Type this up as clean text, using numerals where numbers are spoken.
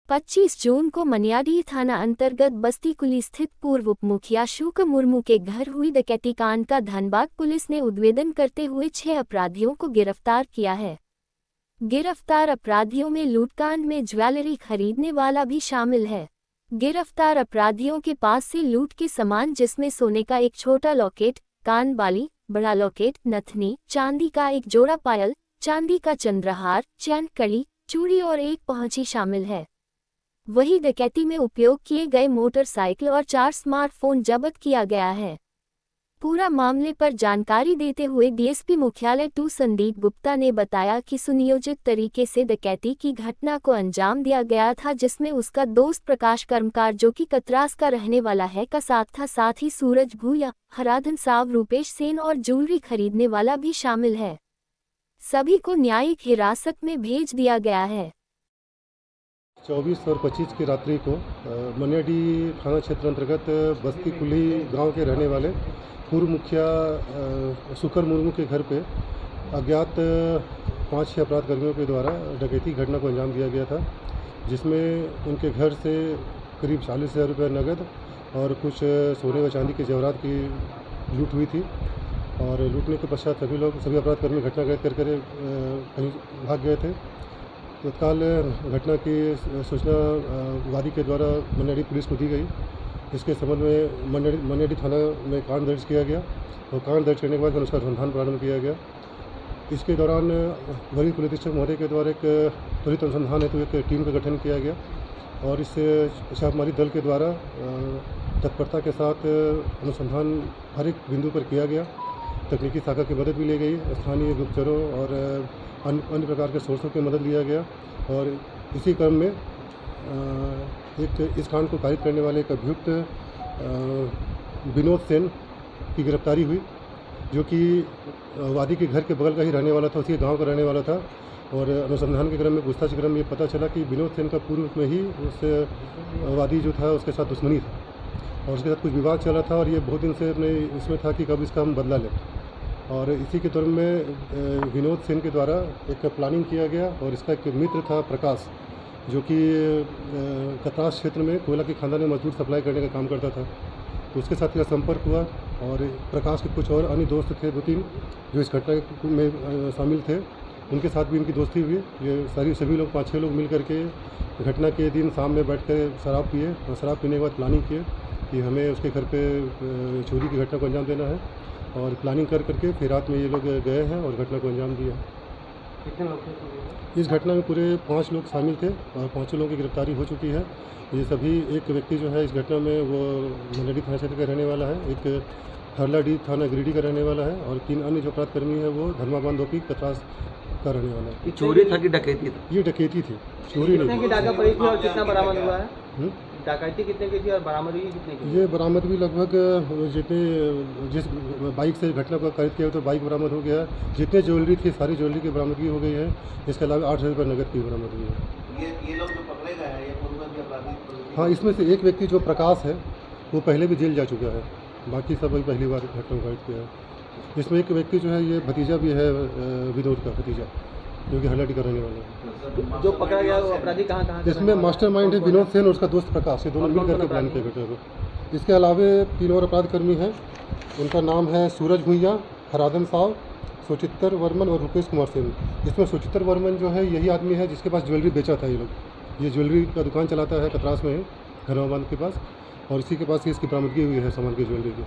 25 जून को मनियाडीह थाना अंतर्गत बस्ती कुली स्थित पूर्व उप मुखिया शुक्र मुर्मू के घर हुई डकैती कांड का धनबाद पुलिस ने उद्भेदन करते हुए 6 अपराधियों को गिरफ्तार किया है। गिरफ्तार अपराधियों में लूटकांड में ज्वेलरी खरीदने वाला भी शामिल है। गिरफ्तार अपराधियों के पास से लूट के सामान जिसमें सोने का एक छोटा लॉकेट, कान बाली, बड़ा लॉकेट, नथनी, चांदी का एक जोड़ा पायल, चांदी का चंद्रहार, चैन कड़ी, चूड़ी और एक पहुंची शामिल है। वहीं डकैती में उपयोग किए गए मोटरसाइकिल और 4 स्मार्टफोन जब्त किया गया है। पूरा मामले पर जानकारी देते हुए डीएसपी मुख्यालय 2 संदीप गुप्ता ने बताया कि सुनियोजित तरीके से डकैती की घटना को अंजाम दिया गया था, जिसमें उसका दोस्त प्रकाश कर्मकार जो कि कतरास का रहने वाला है का साथ था। साथ ही सूरज भूया, हराधन साव, रूपेश सेन और ज्वेलरी खरीदने वाला भी शामिल है। सभी को न्यायिक हिरासत में भेज दिया गया है। 24 और 25 की रात्रि को मनियाडीह थाना क्षेत्र अंतर्गत बस्ती कुली गांव के रहने वाले पूर्व मुखिया शुक्र मुर्मू के घर पे अज्ञात 5-6 अपराध कर्मियों के द्वारा डकैती घटना को अंजाम दिया गया था, जिसमें उनके घर से करीब 40,000 रुपये नकद और कुछ सोने व चांदी के जेवरात की लूट हुई थी। और लूटने के पश्चात सभी अपराध कर्मी घटना कर कहीं भाग गए थे। तत्काल घटना की सूचना वादी के द्वारा मनियाडीह पुलिस को दी गई। इसके संबंध में मनियाडीह थाना में कांड दर्ज किया गया और कांड दर्ज करने के बाद उसका अनुसंधान प्रारंभ किया गया। इसके दौरान वरीय पुलिस अधीक्षक महोदय के द्वारा एक त्वरित अनुसंधान हेतु एक टीम का गठन किया गया और इस छापेमारी दल के द्वारा तत्परता के साथ अनुसंधान हर एक बिंदु पर किया गया। तकनीकी शाखा की मदद भी ली गई, स्थानीय गुप्तचरों और अन्य प्रकार के सोर्सों की मदद लिया गया और इसी क्रम में इस कांड को कारित करने वाले एक अभियुक्त विनोद सेन की गिरफ्तारी हुई, जो कि वादी के घर के बगल का ही रहने वाला था, उसी गांव का रहने वाला था। और अनुसंधान के क्रम में पूछताछ के क्रम में ये पता चला कि विनोद सेन का पूर्व में ही उस वादी जो था उसके साथ दुश्मनी था और उसके साथ कुछ विवाद चला था और ये बहुत दिन से अपने इसमें था कि कब इसका हम बदला लें। और इसी के दौरान में विनोद सेन के द्वारा एक प्लानिंग किया गया और इसका एक मित्र था प्रकाश, जो कि कतरास क्षेत्र में कोयला की खानदान में मजदूर सप्लाई करने का काम करता था। तो उसके साथ इसका संपर्क हुआ और प्रकाश के कुछ और अन्य दोस्त थे 2-3 जो इस घटना में शामिल थे, उनके साथ भी इनकी दोस्ती हुई। ये सभी लोग 5-6 लोग मिल करके घटना के दिन शाम में बैठ कर शराब पिए और शराब पीने के बाद प्लानिंग किए कि हमें उसके घर पे चोरी की घटना को अंजाम देना है और प्लानिंग कर करके फिर रात में ये लोग गए हैं और घटना को अंजाम दिया है। कितने लोग थे? इस घटना में पूरे 5 लोग शामिल थे और 5 लोगों की गिरफ्तारी हो चुकी है। ये सभी, एक व्यक्ति जो है इस घटना में वो मनियाडीह थाना क्षेत्र का रहने वाला है, एक हरलाडीह थाना गिरिडीह का रहने वाला है और 3 अन्य जो अपराधकर्मी है वो धर्माबाद दोपी कतरास का रहने वाला है। चोरी था कि डकैती था? ये डकैती थी, चोरी नहीं। कितने की डाका पड़ी थी और कितना बरामद हुआ है? डकैती कितने की थी और बरामद हुई कितने की? ये बरामद भी लगभग जिस बाइक से घटना को कारित किया तो बाइक बरामद हो गया। जितने ज्वेलरी थी सारी ज्वेलरी की बरामदगी हो गई है। इसके अलावा 8,000 रुपये नकद की बरामद हुई है। ये लोग जो पकड़े गए हैं ये पूर्व अपराधी? हाँ, इसमें से एक व्यक्ति जो प्रकाश है वो पहले भी जेल जा चुका है, बाकी सब अभी पहली बार घटना को कारित किया है। इसमें एक व्यक्ति जो है ये भतीजा भी है, विनोद का भतीजा, जो कि हरलाडीह का रहने वाला है। जो पकड़ा गया वो अपराधी कहाँ? इसमें मास्टरमाइंड है विनोद सेन और उसका दोस्त प्रकाश, ये दोनों मिल करके प्लान किया घटना को। इसके अलावा 3 और अपराध कर्मी हैं, उनका नाम है सूरज भूया, हराधन साव, सुचित्तर वर्मन और रुपेश कुमार सेन। इसमें सुचित्तर वर्मन जो है यही आदमी है जिसके पास ज्वेलरी बेचा था। ये लोग ये ज्वेलरी का दुकान चलाता है कतरास में, धर्माबाद के पास, और इसी के पास ही इसकी बरामदगी हुई है सामान की ज्वेलरी की।